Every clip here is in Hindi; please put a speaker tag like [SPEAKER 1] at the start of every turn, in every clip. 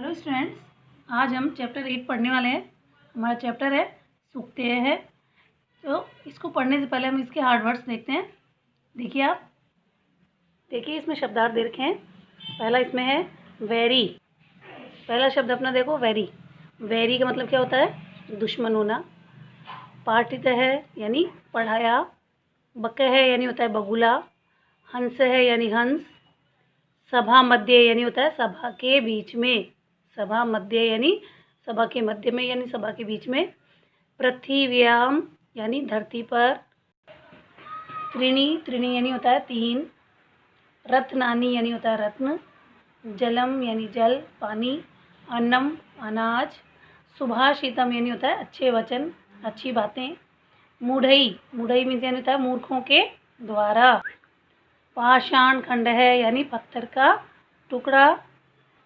[SPEAKER 1] हेलो स्टूडेंट्स, आज हम चैप्टर 8 पढ़ने वाले हैं। हमारा चैप्टर है सूक्तेय है। तो इसको पढ़ने से पहले हम इसके हार्ड वर्ड्स देखते हैं। देखिए इसमें शब्दार्थ दे रखे हैं। पहला इसमें है वैरी। पहला शब्द अपना देखो, वैरी। वैरी का मतलब क्या होता है? दुश्मन होना। पाठित है यानी पढ़ाया। बक है यानी होता है बगुला। हंस है यानी हंस। सभा मध्य यानी होता है सभा के बीच में। सभा मध्य यानी सभा के मध्य में यानी सभा के बीच में। पृथ्व्याम यानी धरती पर। त्रीणी, त्रीणी यानी होता है तीन। रत्नानि यानी होता है रत्न। जलम यानी जल, पानी। अन्नम अनाज। सुभाषितम यानी होता है अच्छे वचन, अच्छी बातें। मूढ़ई, मूढ़ई मीन्स यानी होता है मूर्खों के द्वारा। पाषाण खंड है यानी पत्थर का टुकड़ा।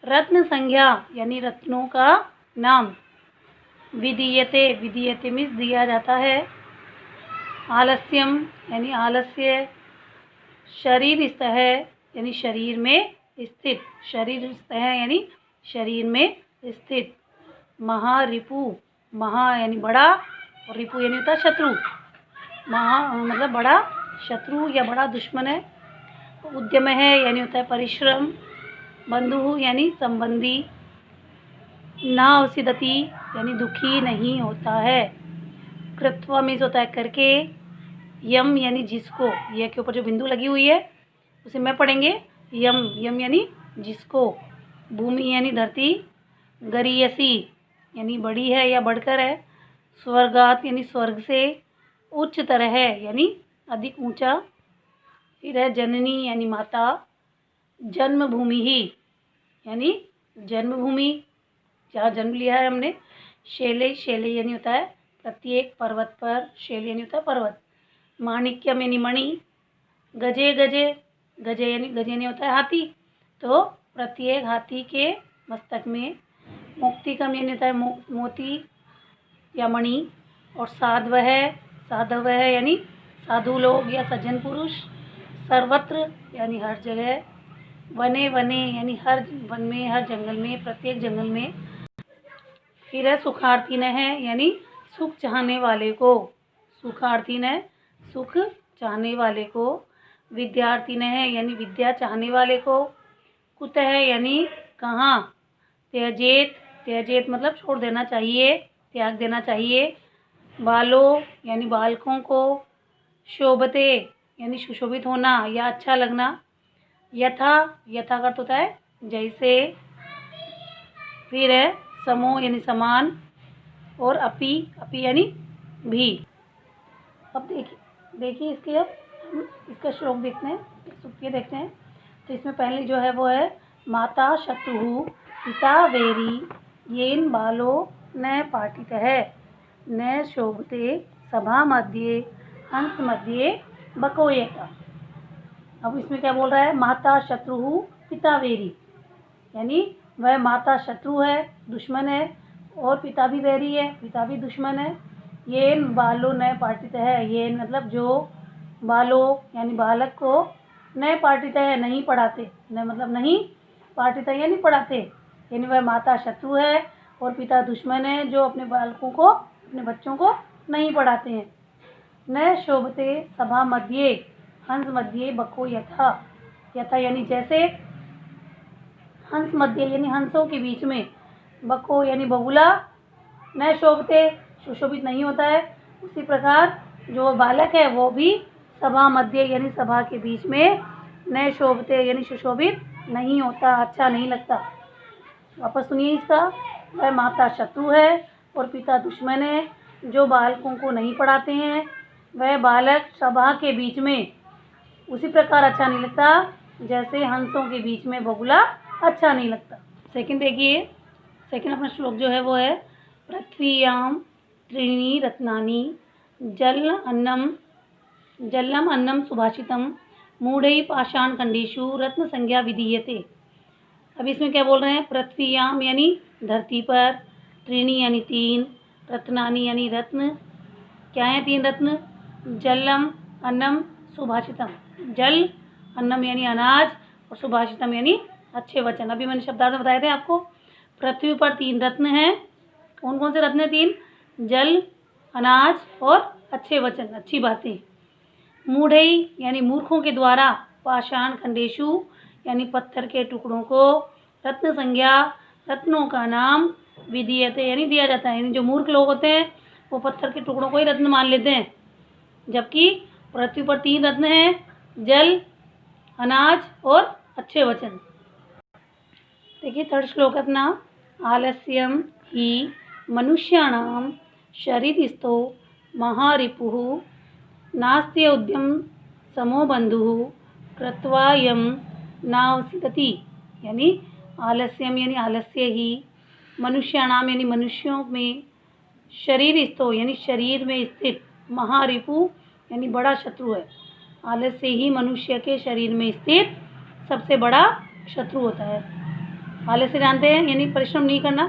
[SPEAKER 1] रत्न संज्ञा यानी रत्नों का नाम। विधीयते, विधीयते मीन्स दिया जाता है। आलस्यम यानी आलस्य। शरीर स्थ है यानी शरीर में स्थित। शरीर स्थ है यानी शरीर में स्थित। महारिपु, महा यानी बड़ा और रिपु यानी होता है शत्रु। महा मतलब बड़ा शत्रु या बड़ा दुश्मन है। उद्यम है यानी होता है परिश्रम। बंधु यानी संबंधी। नावसिदति यानी दुखी नहीं होता है। कृत्वा मीन्स होता है करके। यम यानी जिसको, यह के ऊपर जो बिंदु लगी हुई है उसे मैं पढ़ेंगे यम। यम यानी जिसको। भूमि यानी धरती। गरीयसी यानी बड़ी है या बढ़कर है। स्वर्गात यानी स्वर्ग से। उच्चतर है यानी अधिक ऊंचा। फिर है जननी यानी माता। जन्मभूमि ही यानी जन्मभूमि, जहाँ जन्म लिया है हमने। शैले, शैले यानी होता है प्रत्येक पर्वत पर। शैल यानी होता है पर्वत। माणिक्यम यानी मणि। गजे, गजे, गजे यानी होता है हाथी, तो प्रत्येक हाथी के मस्तक में। मुक्तिकम यानी होता है मोती या मणि। और साध्व है, साधव है यानी साधु लोग या सज्जन पुरुष। सर्वत्र यानी हर जगह। वने, वने यानी हर वन में, हर जंगल में, प्रत्येक जंगल में। फिर है सुखार्थी है यानी सुख चाहने वाले को। सुखार्थी है सुख चाहने वाले को। विद्यार्थी है यानी विद्या चाहने वाले को। कुत है यानी कहाँ। त्यजेत, त्यजेत मतलब छोड़ देना चाहिए, त्याग देना चाहिए। बालो यानी बालकों को। शोभते यानी सुशोभित होना या अच्छा लगना। यथा, यथा का अर्थ होता है जैसे। फिर है समो यानी समान। और अपि, अपि यानी भी। अब देखिए इसके, अब हम इसका श्लोक देखते हैं, सूक्ति देखते हैं। तो इसमें पहले जो है वो है माता शत्रु पिता वैरी येन बालो न पाठित है न शोभते सभा मध्य हंस मध्य बकोयता। अब इसमें क्या बोल रहा है? माता शत्रु पिता वैरी, यानी वह माता शत्रु है, दुश्मन है, और पिता भी वैरी है, पिता भी दुश्मन है। ये बालो नए पाठित है, ये मतलब जो बालो यानी बालक को नए पाठित है नहीं पढ़ाते, न मतलब नहीं पाठित है यानी पढ़ाते, यानी वह माता शत्रु है और पिता दुश्मन है जो अपने बालकों को, अपने बच्चों को नहीं पढ़ाते हैं। न शोभते सभा मध्य हंस मध्य बको यथा, यथा यानी जैसे। हंस मध्य यानी हंसों के बीच में। बको यानी बगुला। न शोभते सुशोभित नहीं होता है, उसी प्रकार जो बालक है वो भी सभा मध्य यानी सभा के बीच में न शोभते यानी सुशोभित नहीं होता, अच्छा नहीं लगता। वापस सुनिए इसका। वह माता शत्रु है और पिता दुश्मन है जो बालकों को नहीं पढ़ाते हैं। वह बालक सभा के बीच में उसी प्रकार अच्छा नहीं लगता जैसे हंसों के बीच में बगुला अच्छा नहीं लगता। सेकंड देखिए, सेकंड अपना श्लोक जो है वो है पृथ्व्याम त्रीणि रत्नानि जलम अन्नम सुभाषितम मूढ़ै पाषाण खंडेषु रत्न संज्ञा विधीयते। अब इसमें क्या बोल रहे हैं? पृथ्व्याम यानी धरती पर। त्रीणि यानी तीन। रत्नानि यानी रत्न। क्या है तीन रत्न? जलम, अन्नम, सुभाषितम। जल, अन्नम यानी अनाज, और सुभाषितम यानी अच्छे वचन। अभी मैंने शब्दार्थ बताए थे आपको। पृथ्वी पर 3 रत्न हैं। कौन कौन से रत्न हैं? 3। जल, अनाज और अच्छे वचन, अच्छी बातें। मूढ़ई यानी मूर्खों के द्वारा, पाषाण खंडेशु यानी पत्थर के टुकड़ों को, रत्न संज्ञा रत्नों का नाम, विधीयते यानी दिया जाता है। यानी जो मूर्ख लोग होते हैं वो पत्थर के टुकड़ों को ही रत्न मान लेते हैं, जबकि पृथ्वी पर 3 रत्न हैं, जल, अनाज और अच्छे वचन। देखिए थर्ड श्लोक अपना, आलस्यम ही मनुष्याणाम शरीरस्थो महारिपुः नास्त्य उद्यम समो बंधुः कृत्वा यम नावसिदति। यानी आलस्यम यानी आलस्य ही, मनुष्याणाम यानी मनुष्यों में, शरीरस्थो यानी शरीर में स्थित, महारिपु यानी बड़ा शत्रु है। आलस्य ही मनुष्य के शरीर में स्थित सबसे बड़ा शत्रु होता है। आलस्य जानते हैं यानी परिश्रम नहीं करना,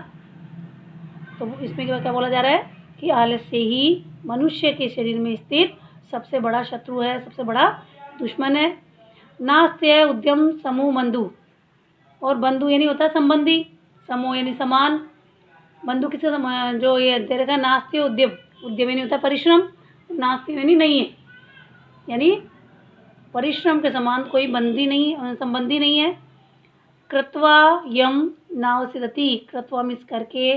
[SPEAKER 1] तो इसमें क्या बोला जा रहा है कि आलस्य ही मनुष्य के शरीर में स्थित सबसे बड़ा शत्रु है, सबसे बड़ा दुश्मन है। नास्त्य उद्यम समूह बंधु, और बंधु यानी होता है संबंधी, समूह यानी समान, बंधु किसे जो ये दे रखा है, नास्त्य उद्यम, उद्यम यानी होता है परिश्रम, नास्त्य यानी नहीं है, यानी परिश्रम के समान कोई बंदी नहीं, संबंधी नहीं है। कृत्वा यम नावसिदति, कृत्वा मिस करके,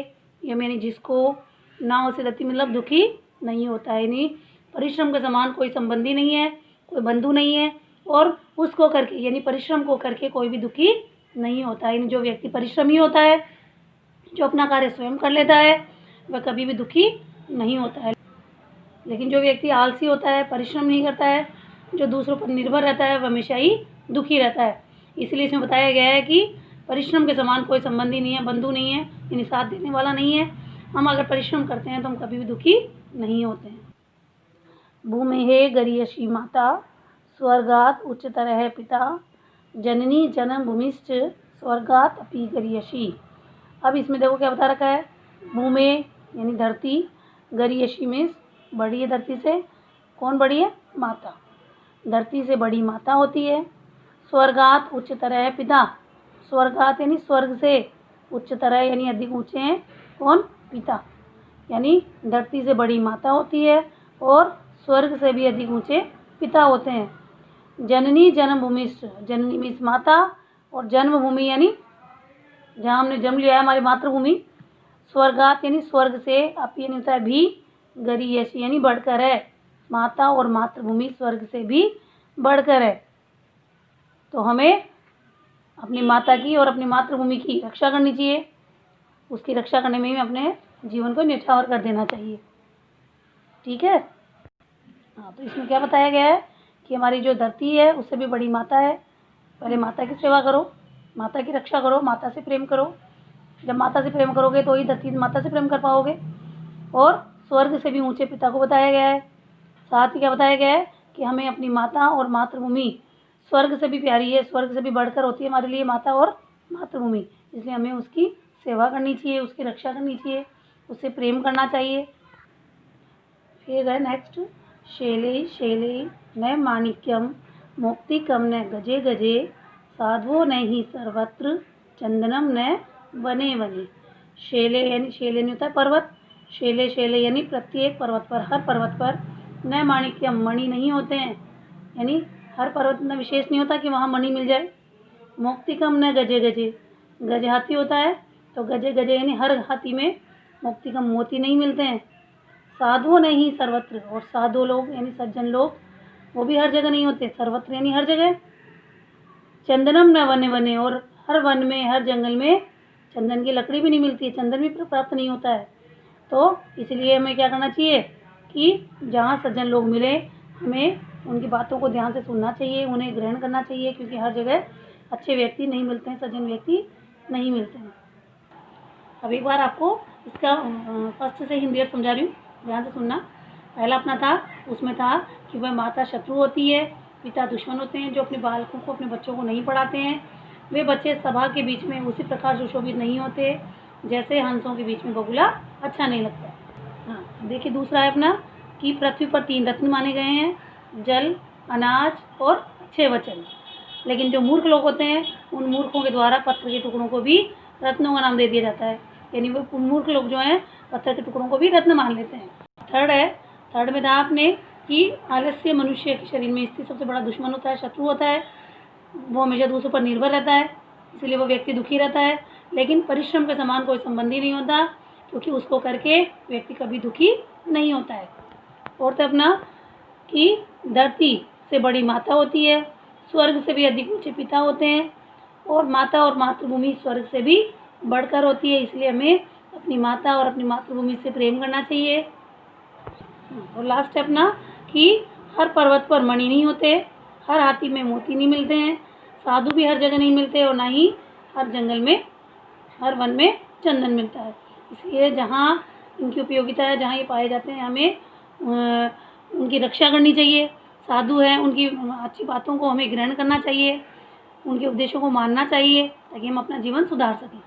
[SPEAKER 1] यम यानी जिसको, नावसिदति मतलब दुखी नहीं होता है, यानी परिश्रम के समान कोई संबंधी नहीं है, कोई बंधु नहीं है, और उसको करके यानी परिश्रम को करके कोई भी दुखी नहीं होता है। यानी जो व्यक्ति परिश्रमी होता है, जो अपना कार्य स्वयं कर लेता है, वह कभी भी दुखी नहीं होता है। लेकिन जो व्यक्ति आलसी होता है, परिश्रम नहीं करता है, जो दूसरों पर निर्भर रहता है, वह हमेशा ही दुखी रहता है। इसलिए इसमें बताया गया है कि परिश्रम के समान कोई संबंधी नहीं है, बंधु नहीं है, यानी साथ देने वाला नहीं है। हम अगर परिश्रम करते हैं तो हम कभी भी दुखी नहीं होते हैं। भूमेः गरीयसी माता स्वर्गात् उच्चतरः पिता जननी जन्म भूमिश्च स्वर्गात् अपि गरीयसी। अब इसमें देखो क्या बता रखा है, भूमे यानी धरती, गरीयसी में बड़ी है धरती से, कौन बड़ी है? माता, धरती से बड़ी माता होती है। स्वर्गात् उच्चतरः पिता, स्वर्गात् यानी स्वर्ग से, उच्चतरः यानी अधिक ऊंचे हैं, कौन? पिता, यानी धरती से बड़ी माता होती है और स्वर्ग से भी अधिक ऊंचे पिता होते हैं। जननी जन्मभूमिश्च, जननी मीन्स माता, और जन्मभूमि यानी जहाँ हमने जन्म लिया है, हमारी मातृभूमि। स्वर्गात यानी स्वर्ग से, अपि यानी होता है भी, गरीयसी यानी बढ़कर है, माता और मातृभूमि स्वर्ग से भी बढ़कर है। तो हमें अपनी माता की और अपनी मातृभूमि की रक्षा करनी चाहिए, उसकी रक्षा करने में ही अपने जीवन को न्यौछावर कर देना चाहिए। ठीक है, हाँ, तो इसमें क्या बताया गया है कि हमारी जो धरती है उससे भी बड़ी माता है। पहले माता की सेवा करो, माता की रक्षा करो, माता से प्रेम करो। जब माता से प्रेम करोगे तो ही धरती माता से प्रेम कर पाओगे। और स्वर्ग से भी ऊंचे पिता को बताया गया है। साथ ही क्या बताया गया है कि हमें अपनी माता और मातृभूमि स्वर्ग से भी प्यारी है, स्वर्ग से भी बढ़कर होती है हमारे लिए माता और मातृभूमि, इसलिए हमें उसकी सेवा करनी चाहिए, उसकी रक्षा करनी चाहिए, उससे प्रेम करना चाहिए। फिर है नेक्स्ट, शैले शैले न माणिक्यम मौक्तिकम न गजे गजे साध्वो न ही सर्वत्र चंदनम न वने वने। शैले यानी, शैले नहीं होता है पर्वत, शैले शैले यानी प्रत्येक पर्वत पर, हर पर्वत पर, न माणिक्यम मणि नहीं होते हैं, यानी हर पर्वत में विशेष नहीं होता कि वहाँ मणि मिल जाए। मौक्तिकम न गजे गजे, गज हाथी होता है, तो गजे गजे यानी हर हाथी में मौक्तिकम मोती नहीं मिलते हैं। साधु नहीं सर्वत्र, और साधु लोग यानी सज्जन लोग वो भी हर जगह नहीं होते, सर्वत्र यानी हर जगह। चंदनम न वने वने, और हर वन में, हर जंगल में चंदन की लकड़ी भी नहीं मिलती है, चंदन भी प्राप्त नहीं होता है। तो इसलिए हमें क्या करना चाहिए कि जहाँ सज्जन लोग मिले हमें उनकी बातों को ध्यान से सुनना चाहिए, उन्हें ग्रहण करना चाहिए, क्योंकि हर जगह अच्छे व्यक्ति नहीं मिलते हैं, सज्जन व्यक्ति नहीं मिलते हैं। अब एक बार आपको इसका फर्स्ट से हिंदी समझा रही हूँ, ध्यान से सुनना। पहला अपना था, उसमें था कि वह माता शत्रु होती है, पिता दुश्मन होते हैं, जो अपने बालकों को, अपने बच्चों को नहीं पढ़ाते हैं। वे बच्चे सभा के बीच में उसी प्रकार सुशोभित नहीं होते जैसे हंसों के बीच में बगुला अच्छा नहीं लगता। हाँ, देखिए दूसरा है अपना कि पृथ्वी पर 3 रत्न माने गए हैं, जल, अनाज और अच्छे वचन। लेकिन जो मूर्ख लोग होते हैं उन मूर्खों के द्वारा पत्थर के टुकड़ों को भी रत्नों का नाम दे दिया जाता है। यानी वो मूर्ख लोग जो हैं पत्थर के टुकड़ों को भी रत्न मान लेते हैं। थर्ड में था आपने कि आलस्य मनुष्य के शरीर में स्थित सबसे बड़ा दुश्मन होता है, शत्रु होता है। वो हमेशा दूसरों पर निर्भर रहता है, इसलिए वो व्यक्ति दुखी रहता है। लेकिन परिश्रम के समान कोई संबंध ही नहीं होता, क्योंकि उसको करके व्यक्ति कभी दुखी नहीं होता है। और अपना कि धरती से बड़ी माता होती है, स्वर्ग से भी अधिक ऊंचे पिता होते हैं, और माता और मातृभूमि स्वर्ग से भी बढ़कर होती है। इसलिए हमें अपनी माता और अपनी मातृभूमि से प्रेम करना चाहिए। और लास्ट है अपना कि हर पर्वत पर मणि नहीं होते, हर हाथी में मोती नहीं मिलते हैं, साधु भी हर जगह नहीं मिलते, और ना ही हर जंगल में, हर वन में चंदन मिलता है। इसलिए जहाँ इनकी उपयोगिता है, जहाँ ये पाए जाते हैं, हमें उनकी रक्षा करनी चाहिए। साधु हैं, उनकी अच्छी बातों को हमें ग्रहण करना चाहिए, उनके उपदेशों को मानना चाहिए, ताकि हम अपना जीवन सुधार सकें।